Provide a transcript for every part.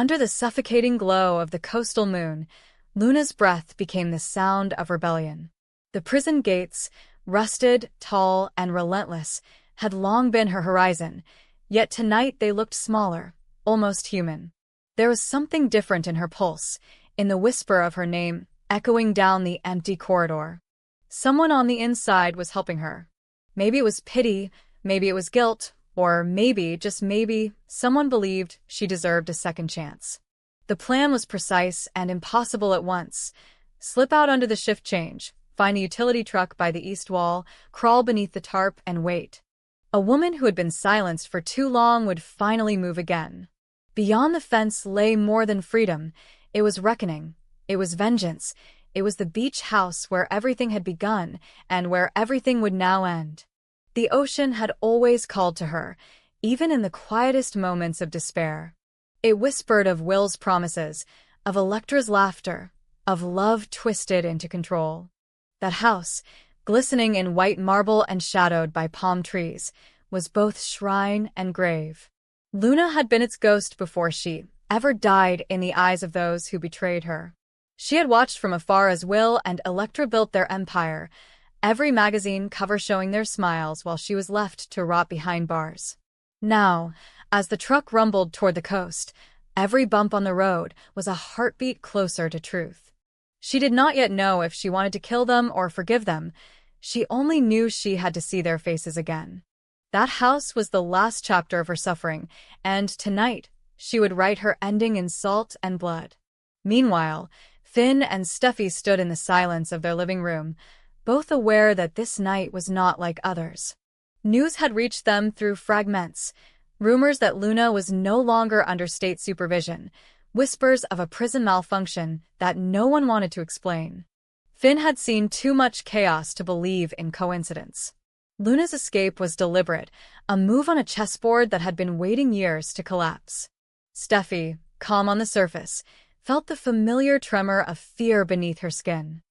Under the suffocating glow of the coastal moon, Luna's breath became the sound of rebellion. The prison gates, rusted, tall, and relentless, had long been her horizon, yet tonight they looked smaller, almost human. There was something different in her pulse, in the whisper of her name, echoing down the empty corridor. Someone on the inside was helping her. Maybe it was pity, maybe it was guilt, or maybe, just maybe, someone believed she deserved a second chance. The plan was precise and impossible at once. Slip out under the shift change, find a utility truck by the east wall, crawl beneath the tarp, and wait. A woman who had been silenced for too long would finally move again. Beyond the fence lay more than freedom. It was reckoning. It was vengeance. It was the beach house where everything had begun and where everything would now end. The ocean had always called to her, even in the quietest moments of despair. It whispered of Will's promises, of Electra's laughter, of love twisted into control. That house, glistening in white marble and shadowed by palm trees, was both shrine and grave. Luna had been its ghost before she ever died in the eyes of those who betrayed her. She had watched from afar as Will and Electra built their empire, every magazine cover showing their smiles while she was left to rot behind bars. Now, as the truck rumbled toward the coast, every bump on the road was a heartbeat closer to truth. She did not yet know if she wanted to kill them or forgive them. She only knew she had to see their faces again. That house was the last chapter of her suffering, and tonight she would write her ending in salt and blood. Meanwhile, Finn and Steffi stood in the silence of their living room, both aware that this night was not like others. News had reached them through fragments, rumors that Luna was no longer under state supervision, whispers of a prison malfunction that no one wanted to explain. Finn had seen too much chaos to believe in coincidence. Luna's escape was deliberate, a move on a chessboard that had been waiting years to collapse. Steffi, calm on the surface, felt the familiar tremor of fear beneath her skin.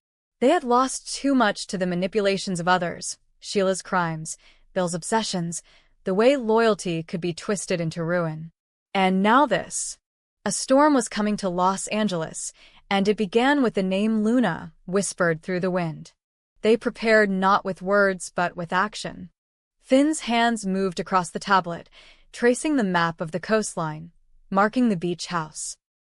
They had lost too much to the manipulations of others, Sheila's crimes, Bill's obsessions, the way loyalty could be twisted into ruin. And now this. A storm was coming to Los Angeles, and it began with the name Luna, whispered through the wind. They prepared not with words but with action. Finn's hands moved across the tablet, tracing the map of the coastline, marking the beach house.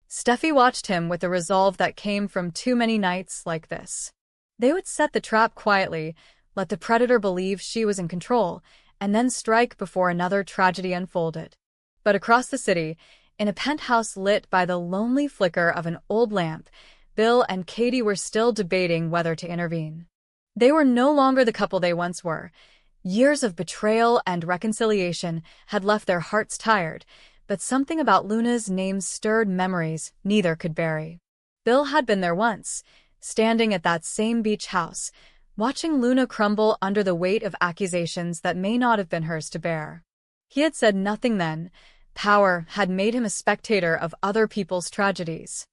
Steffi watched him with a resolve that came from too many nights like this. They would set the trap quietly, let the predator believe she was in control, and then strike before another tragedy unfolded. But across the city, in a penthouse lit by the lonely flicker of an old lamp, Bill and Katie were still debating whether to intervene. They were no longer the couple they once were. Years of betrayal and reconciliation had left their hearts tired, but something about Luna's name stirred memories neither could bury. Bill had been there once, standing at that same beach house, watching Luna crumble under the weight of accusations that may not have been hers to bear. He had said nothing then. Power had made him a spectator of other people's tragedies.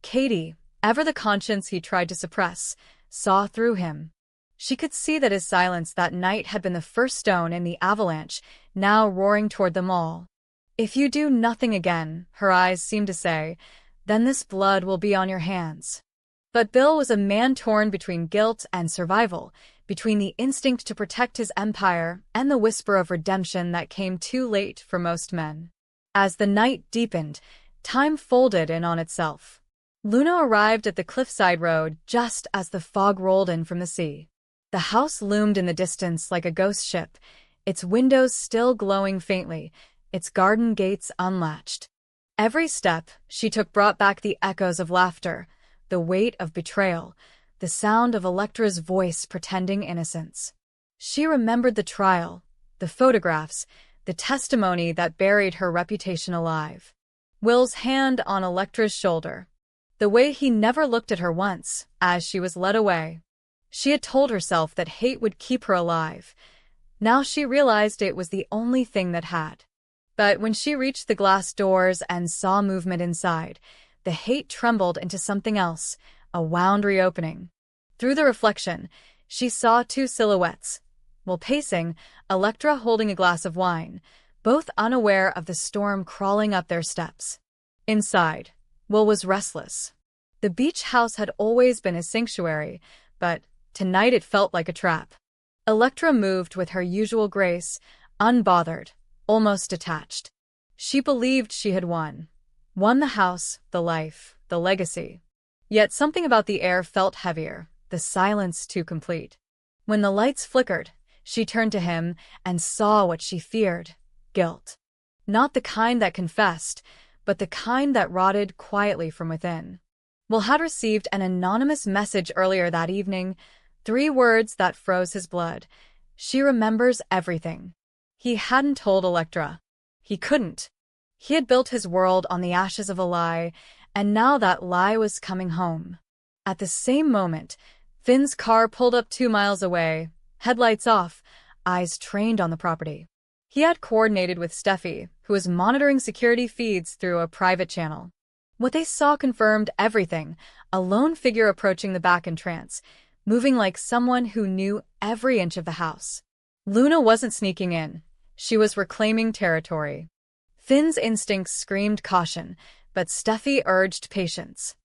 Katie, ever the conscience he tried to suppress, saw through him. She could see that his silence that night had been the first stone in the avalanche, now roaring toward them all. If you do nothing again, her eyes seemed to say, then this blood will be on your hands. But Bill was a man torn between guilt and survival, between the instinct to protect his empire and the whisper of redemption that came too late for most men. As the night deepened, time folded in on itself. Luna arrived at the cliffside road just as the fog rolled in from the sea. The house loomed in the distance like a ghost ship, its windows still glowing faintly, its garden gates unlatched. Every step she took brought back the echoes of laughter, the weight of betrayal, the sound of Electra's voice pretending innocence. She remembered the trial, the photographs, the testimony that buried her reputation alive. Will's hand on Electra's shoulder. The way he never looked at her once, as she was led away. She had told herself that hate would keep her alive. Now she realized it was the only thing that had. But when she reached the glass doors and saw movement inside, the hate trembled into something else, a wound reopening. Through the reflection, she saw two silhouettes. While pacing, Electra holding a glass of wine, both unaware of the storm crawling up their steps. Inside, Will was restless. The beach house had always been his sanctuary, but tonight it felt like a trap. Electra moved with her usual grace, unbothered, almost detached. She believed she had won. Won the house, the life, the legacy. Yet something about the air felt heavier, the silence too complete. When the lights flickered, she turned to him and saw what she feared: guilt. Not the kind that confessed, but the kind that rotted quietly from within. Will had received an anonymous message earlier that evening, 3 words that froze his blood. She remembers everything. He hadn't told Electra. He couldn't. He had built his world on the ashes of a lie, and now that lie was coming home. At the same moment, Finn's car pulled up 2 miles away, headlights off, eyes trained on the property. He had coordinated with Steffi, who was monitoring security feeds through a private channel. What they saw confirmed everything: a lone figure approaching the back entrance, moving like someone who knew every inch of the house. Luna wasn't sneaking in. She was reclaiming territory. Finn's instincts screamed caution, but Steffi urged patience.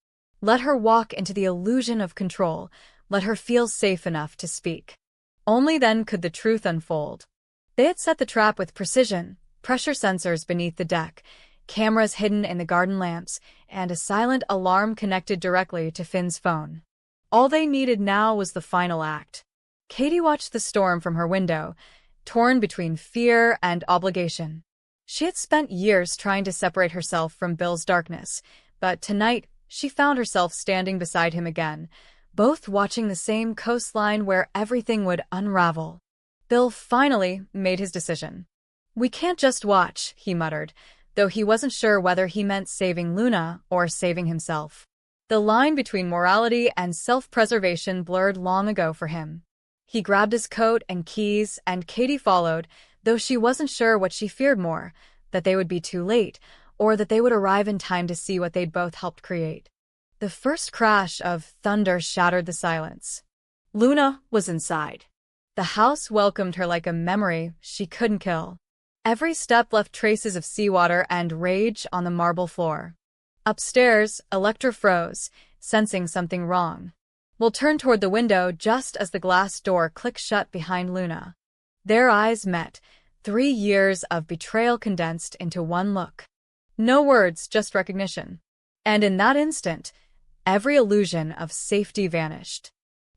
Let her walk into the illusion of control. Let her feel safe enough to speak. Only then could the truth unfold. They had set the trap with precision: pressure sensors beneath the deck, cameras hidden in the garden lamps, and a silent alarm connected directly to Finn's phone. All they needed now was the final act. Katie watched the storm from her window, torn between fear and obligation. She had spent years trying to separate herself from Bill's darkness, but tonight she found herself standing beside him again, both watching the same coastline where everything would unravel. Bill finally made his decision. "We can't just watch," he muttered, though he wasn't sure whether he meant saving Luna or saving himself. The line between morality and self-preservation blurred long ago for him. He grabbed his coat and keys, and Katie followed, though she wasn't sure what she feared more: that they would be too late, or that they would arrive in time to see what they'd both helped create. The first crash of thunder shattered the silence. Luna was inside. The house welcomed her like a memory she couldn't kill. Every step left traces of seawater and rage on the marble floor. Upstairs, Electra froze, sensing something wrong. Will turned toward the window just as the glass door clicked shut behind Luna. Their eyes met, 3 years of betrayal condensed into one look. No words, just recognition. And in that instant, every illusion of safety vanished.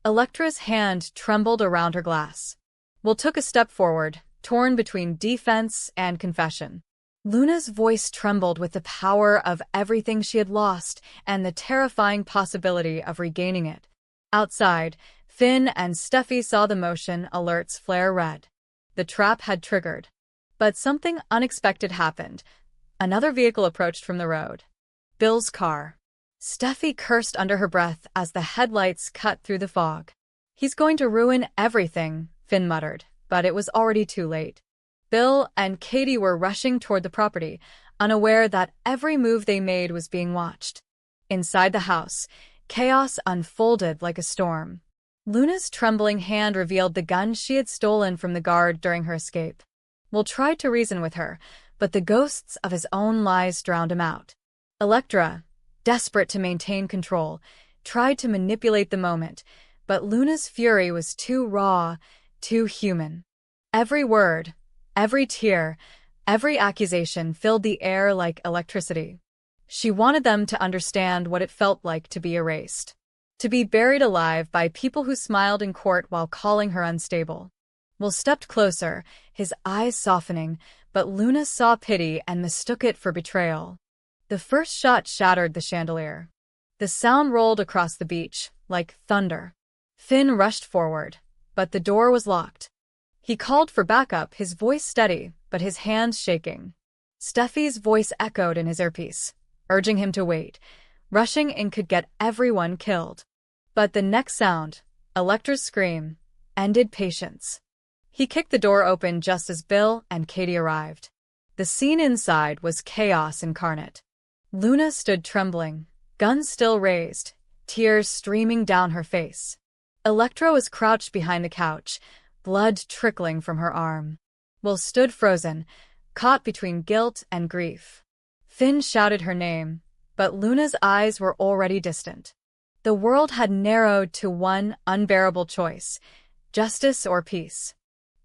Electra's hand trembled around her glass. Will took a step forward, torn between defense and confession. Luna's voice trembled with the power of everything she had lost and the terrifying possibility of regaining it. Outside, Finn and Steffi saw the motion alerts flare red. The trap had triggered. But something unexpected happened. Another vehicle approached from the road. Bill's car. Steffi cursed under her breath as the headlights cut through the fog. "He's going to ruin everything," Finn muttered, but it was already too late. Bill and Katie were rushing toward the property, unaware that every move they made was being watched. Inside the house, chaos unfolded like a storm. Luna's trembling hand revealed the gun she had stolen from the guard during her escape. Will tried to reason with her, but the ghosts of his own lies drowned him out. Electra, desperate to maintain control, tried to manipulate the moment, but Luna's fury was too raw, too human. Every word, every tear, every accusation filled the air like electricity. She wanted them to understand what it felt like to be erased, to be buried alive by people who smiled in court while calling her unstable. Will stepped closer, his eyes softening, but Luna saw pity and mistook it for betrayal. The first shot shattered the chandelier. The sound rolled across the beach, like thunder. Finn rushed forward, but the door was locked. He called for backup, his voice steady, but his hands shaking. Steffi's voice echoed in his earpiece, urging him to wait. Rushing in could get everyone killed. But the next sound, Electra's scream, ended patience. He kicked the door open just as Bill and Katie arrived. The scene inside was chaos incarnate. Luna stood trembling, guns still raised, tears streaming down her face. Electra was crouched behind the couch, blood trickling from her arm. Will stood frozen, caught between guilt and grief. Finn shouted her name, but Luna's eyes were already distant. The world had narrowed to one unbearable choice: justice or peace.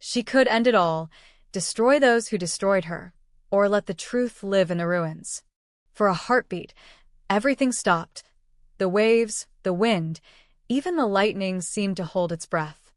She could end it all, destroy those who destroyed her, or let the truth live in the ruins. For a heartbeat, everything stopped. The waves, the wind, even the lightning seemed to hold its breath.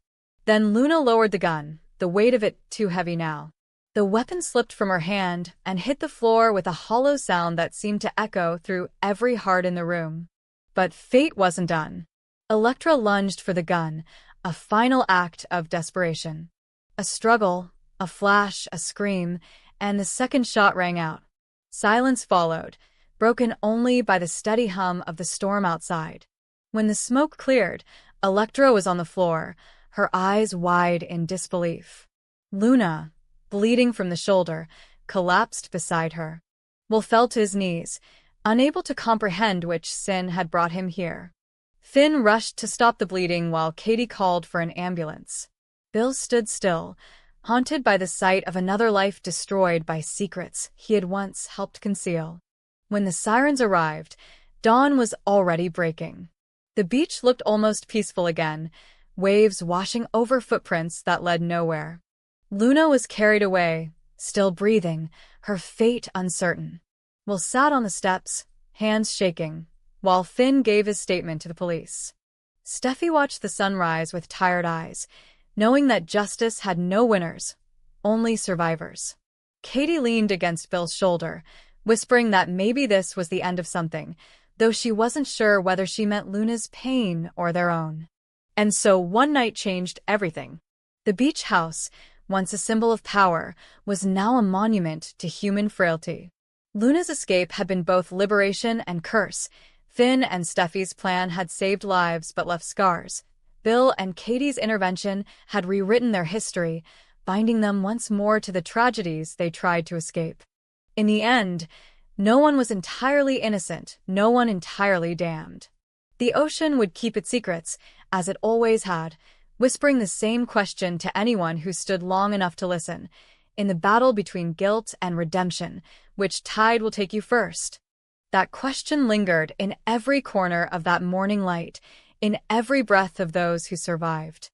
Then Luna lowered the gun, the weight of it too heavy now. The weapon slipped from her hand and hit the floor with a hollow sound that seemed to echo through every heart in the room. But fate wasn't done. Electra lunged for the gun, a final act of desperation. A struggle, a flash, a scream, and the second shot rang out. Silence followed, broken only by the steady hum of the storm outside. When the smoke cleared, Electra was on the floor, her eyes wide in disbelief. Luna, bleeding from the shoulder, collapsed beside her. Will fell to his knees, unable to comprehend which sin had brought him here. Finn rushed to stop the bleeding while Katie called for an ambulance. Bill stood still, haunted by the sight of another life destroyed by secrets he had once helped conceal. When the sirens arrived, dawn was already breaking. The beach looked almost peaceful again, waves washing over footprints that led nowhere. Luna was carried away, still breathing, her fate uncertain. Will sat on the steps, hands shaking, while Finn gave his statement to the police. Steffi watched the sunrise with tired eyes, knowing that justice had no winners, only survivors. Katie leaned against Bill's shoulder, whispering that maybe this was the end of something, though she wasn't sure whether she meant Luna's pain or their own. And so one night changed everything. The beach house, once a symbol of power, was now a monument to human frailty. Luna's escape had been both liberation and curse. Finn and Steffi's plan had saved lives but left scars. Bill and Katie's intervention had rewritten their history, binding them once more to the tragedies they tried to escape. In the end, no one was entirely innocent, no one entirely damned. The ocean would keep its secrets, as it always had, whispering the same question to anyone who stood long enough to listen. In the battle between guilt and redemption, which tide will take you first? That question lingered in every corner of that morning light, in every breath of those who survived.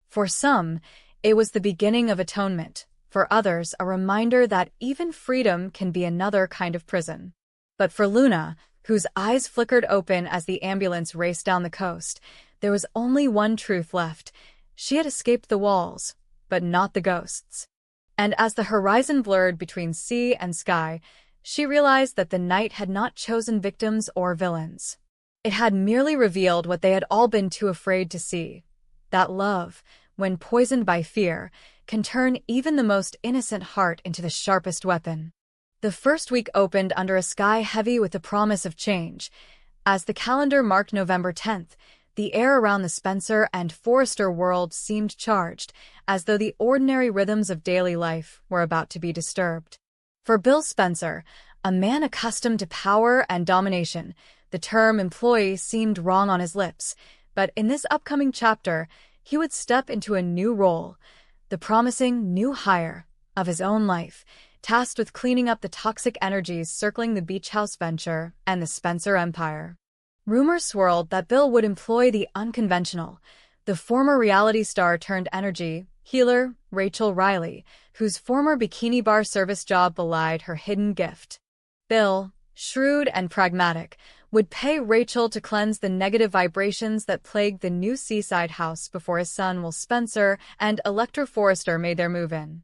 For some, it was the beginning of atonement. For others, a reminder that even freedom can be another kind of prison. But for Luna, whose eyes flickered open as the ambulance raced down the coast, there was only one truth left. She had escaped the walls, but not the ghosts. And as the horizon blurred between sea and sky, she realized that the night had not chosen victims or villains. It had merely revealed what they had all been too afraid to see: that love, when poisoned by fear, can turn even the most innocent heart into the sharpest weapon. The first week opened under a sky heavy with the promise of change. As the calendar marked November 10th, the air around the Spencer and Forrester world seemed charged, as though the ordinary rhythms of daily life were about to be disturbed. For Bill Spencer, a man accustomed to power and domination, the term employee seemed wrong on his lips, but in this upcoming chapter, he would step into a new role, the promising new hire of his own life, tasked with cleaning up the toxic energies circling the beach house venture and the Spencer empire. Rumors swirled that Bill would employ the unconventional, the former reality star turned energy healer Rachel Riley, whose former bikini bar service job belied her hidden gift. Bill, shrewd and pragmatic, would pay Rachel to cleanse the negative vibrations that plagued the new seaside house before his son Will Spencer and Electra Forrester made their move in.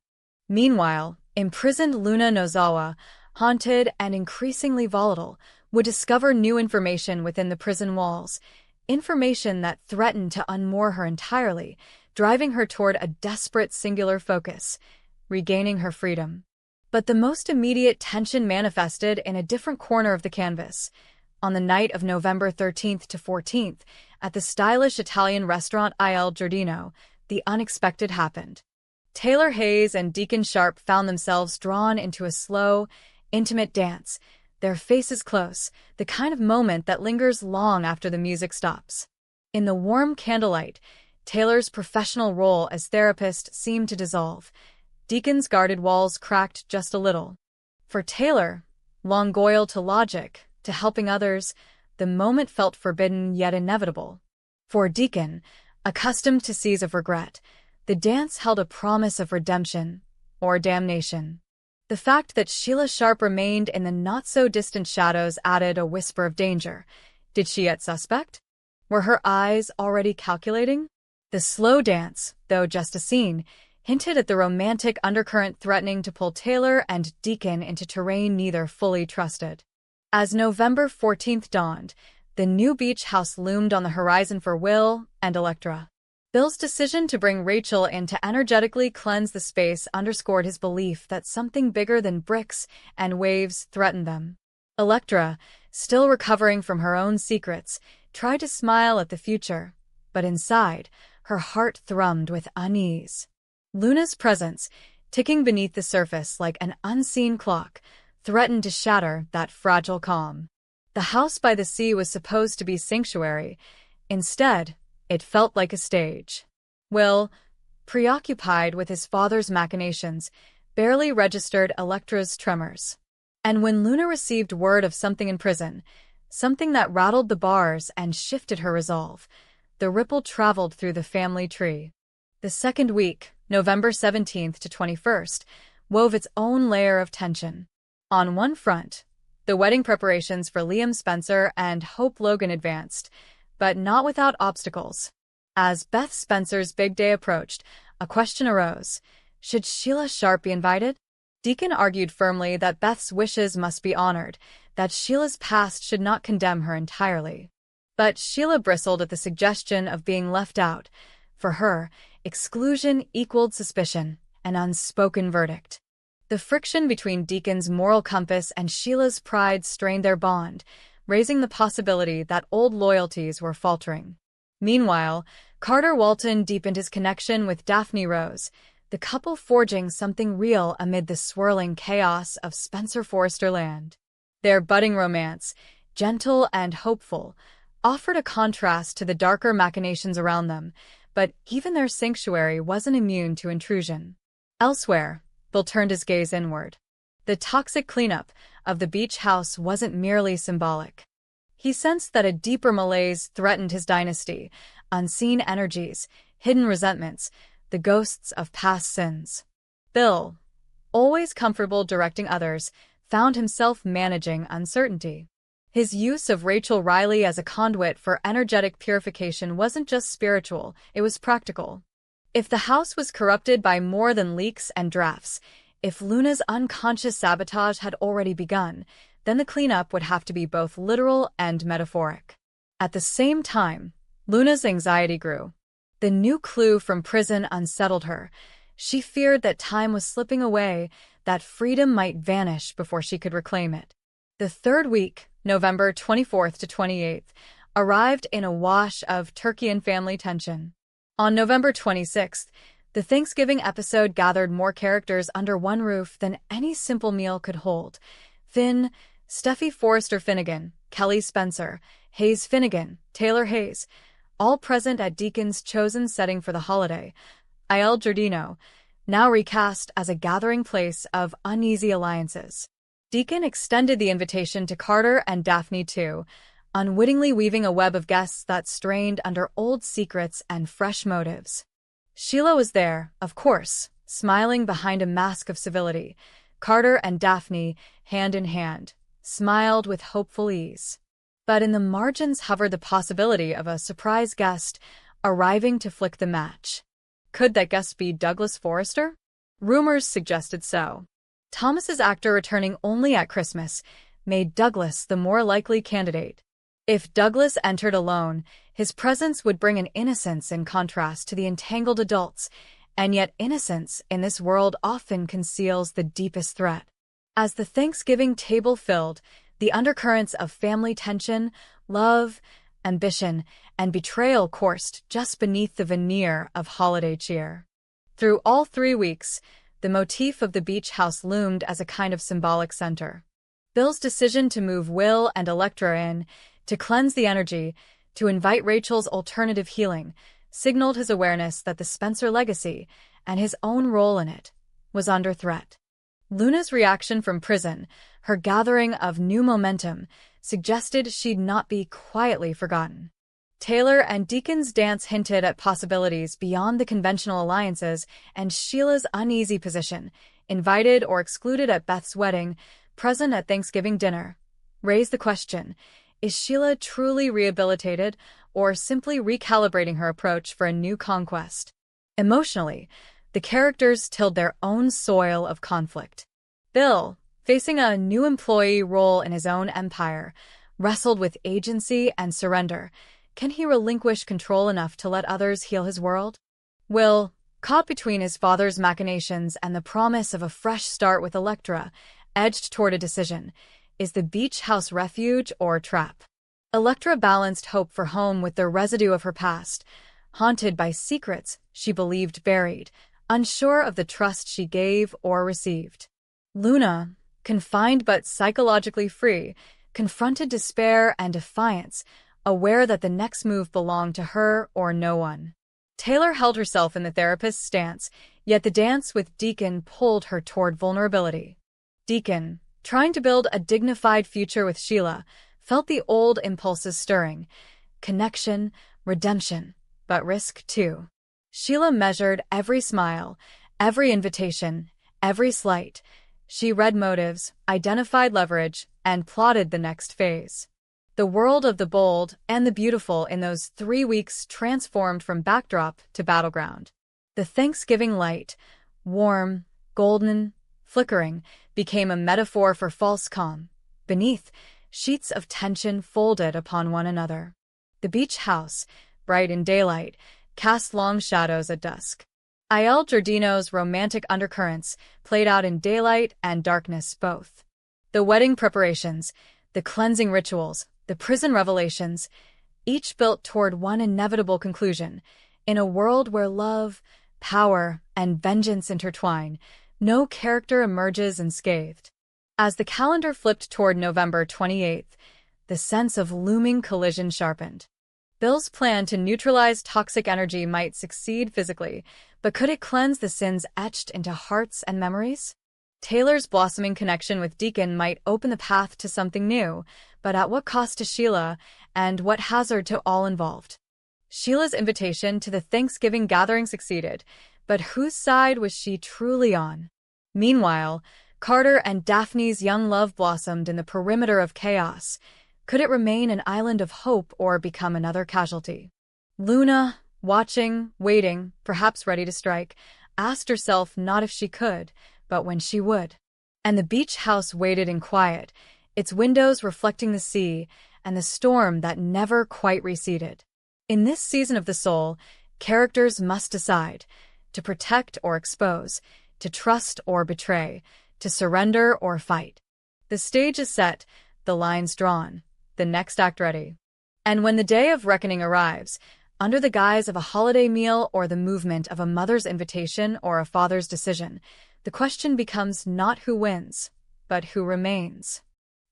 Meanwhile, imprisoned Luna Nozawa, haunted and increasingly volatile, would discover new information within the prison walls, information that threatened to unmoor her entirely, driving her toward a desperate singular focus: regaining her freedom. But the most immediate tension manifested in a different corner of the canvas. On the night of November 13th to 14th, at the stylish Italian restaurant Il Giardino, the unexpected happened. Taylor Hayes and Deacon Sharp found themselves drawn into a slow, intimate dance, their faces close, the kind of moment that lingers long after the music stops. In the warm candlelight, Taylor's professional role as therapist seemed to dissolve. Deacon's guarded walls cracked just a little. For Taylor, long loyal to logic, to helping others, the moment felt forbidden yet inevitable. For Deacon, accustomed to seas of regret, the dance held a promise of redemption, or damnation. The fact that Sheila Sharp remained in the not-so-distant shadows added a whisper of danger. Did she yet suspect? Were her eyes already calculating? The slow dance, though just a scene, hinted at the romantic undercurrent threatening to pull Taylor and Deacon into terrain neither fully trusted. As November 14th dawned, the new beach house loomed on the horizon for Will and Electra. Bill's decision to bring Rachel in to energetically cleanse the space underscored his belief that something bigger than bricks and waves threatened them. Electra, still recovering from her own secrets, tried to smile at the future, but inside, her heart thrummed with unease. Luna's presence, ticking beneath the surface like an unseen clock, threatened to shatter that fragile calm. The house by the sea was supposed to be sanctuary. Instead, it felt like a stage. Will, preoccupied with his father's machinations, barely registered Electra's tremors. And when Luna received word of something in prison, something that rattled the bars and shifted her resolve, the ripple traveled through the family tree. The second week, November 17th to 21st, wove its own layer of tension. On one front, the wedding preparations for Liam Spencer and Hope Logan advanced, but not without obstacles. As Beth Spencer's big day approached, a question arose. Should Sheila Sharp be invited? Deacon argued firmly that Beth's wishes must be honored, that Sheila's past should not condemn her entirely. But Sheila bristled at the suggestion of being left out. For her, exclusion equaled suspicion, an unspoken verdict. The friction between Deacon's moral compass and Sheila's pride strained their bond, raising the possibility that old loyalties were faltering. Meanwhile, Carter Walton deepened his connection with Daphne Rose, the couple forging something real amid the swirling chaos of Spencer Forrester land. Their budding romance, gentle and hopeful, offered a contrast to the darker machinations around them, but even their sanctuary wasn't immune to intrusion. Elsewhere, Bill turned his gaze inward. The toxic cleanup of the beach house wasn't merely symbolic. He sensed that a deeper malaise threatened his dynasty, unseen energies, hidden resentments, the ghosts of past sins. Bill, always comfortable directing others, found himself managing uncertainty. His use of Rachel Riley as a conduit for energetic purification wasn't just spiritual, it was practical. If the house was corrupted by more than leaks and drafts, if Luna's unconscious sabotage had already begun, then the cleanup would have to be both literal and metaphoric. At the same time, Luna's anxiety grew. The new clue from prison unsettled her. She feared that time was slipping away, that freedom might vanish before she could reclaim it. The third week, November 24th to 28th, arrived in a wash of turkey and family tension. On November 26th, the Thanksgiving episode gathered more characters under one roof than any simple meal could hold. Finn, Steffi Forrester Finnegan, Kelly Spencer, Hayes Finnegan, Taylor Hayes, all present at Deacon's chosen setting for the holiday, Il Giardino, now recast as a gathering place of uneasy alliances. Deacon extended the invitation to Carter and Daphne too, unwittingly weaving a web of guests that strained under old secrets and fresh motives. Sheila was there, of course, smiling behind a mask of civility. Carter and Daphne, hand in hand, smiled with hopeful ease. But in the margins hovered the possibility of a surprise guest arriving to flick the match. Could that guest be Douglas Forrester? Rumors suggested so. Thomas's actor returning only at Christmas made Douglas the more likely candidate. If Douglas entered alone, his presence would bring an innocence in contrast to the entangled adults, and yet innocence in this world often conceals the deepest threat. As the Thanksgiving table filled, the undercurrents of family tension, love, ambition, and betrayal coursed just beneath the veneer of holiday cheer. Through all 3 weeks, the motif of the beach house loomed as a kind of symbolic center. Bill's decision to move Will and Electra in, to cleanse the energy, to invite Rachel's alternative healing, signaled his awareness that the Spencer legacy, and his own role in it, was under threat. Luna's reaction from prison, her gathering of new momentum, suggested she'd not be quietly forgotten. Taylor and Deacon's dance hinted at possibilities beyond the conventional alliances, and Sheila's uneasy position, invited or excluded at Beth's wedding, present at Thanksgiving dinner, raised the question, is Sheila truly rehabilitated or simply recalibrating her approach for a new conquest? Emotionally, the characters tilled their own soil of conflict. Bill, facing a new employee role in his own empire, wrestled with agency and surrender. Can he relinquish control enough to let others heal his world? Will, caught between his father's machinations and the promise of a fresh start with Electra, edged toward a decision. Is the beach house refuge or trap? Electra balanced hope for home with the residue of her past, haunted by secrets she believed buried, unsure of the trust she gave or received. Luna, confined but psychologically free, confronted despair and defiance, aware that the next move belonged to her or no one. Taylor held herself in the therapist's stance, yet the dance with Deacon pulled her toward vulnerability. Deacon, trying to build a dignified future with Sheila, felt the old impulses stirring. Connection, redemption, but risk too. Sheila measured every smile, every invitation, every slight. She read motives, identified leverage, and plotted the next phase. The world of the bold and the beautiful in those 3 weeks transformed from backdrop to battleground. The Thanksgiving light, warm, golden, flickering, became a metaphor for false calm. Beneath, sheets of tension folded upon one another. The beach house, bright in daylight, cast long shadows at dusk. I.L. Giardino's romantic undercurrents played out in daylight and darkness both. The wedding preparations, the cleansing rituals, the prison revelations, each built toward one inevitable conclusion. In a world where love, power, and vengeance intertwine, no character emerges unscathed. As the calendar flipped toward November 28th, the sense of looming collision sharpened. Bill's plan to neutralize toxic energy might succeed physically, but could it cleanse the sins etched into hearts and memories? Taylor's blossoming connection with Deacon might open the path to something new, but at what cost to Sheila, and what hazard to all involved? Sheila's invitation to the Thanksgiving gathering succeeded, but whose side was she truly on? Meanwhile, Carter and Daphne's young love blossomed in the perimeter of chaos. Could it remain an island of hope or become another casualty? Luna, watching, waiting, perhaps ready to strike, asked herself not if she could, but when she would. And the beach house waited in quiet, its windows reflecting the sea and the storm that never quite receded. In this season of the soul, characters must decide to protect or expose, to trust or betray, to surrender or fight. The stage is set, the lines drawn, the next act ready. And when the day of reckoning arrives, under the guise of a holiday meal or the movement of a mother's invitation or a father's decision, the question becomes not who wins, but who remains.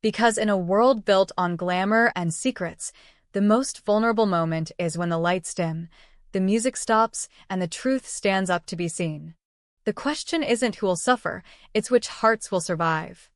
Because in a world built on glamour and secrets, the most vulnerable moment is when the lights dim, the music stops, and the truth stands up to be seen. The question isn't who will suffer, it's which hearts will survive.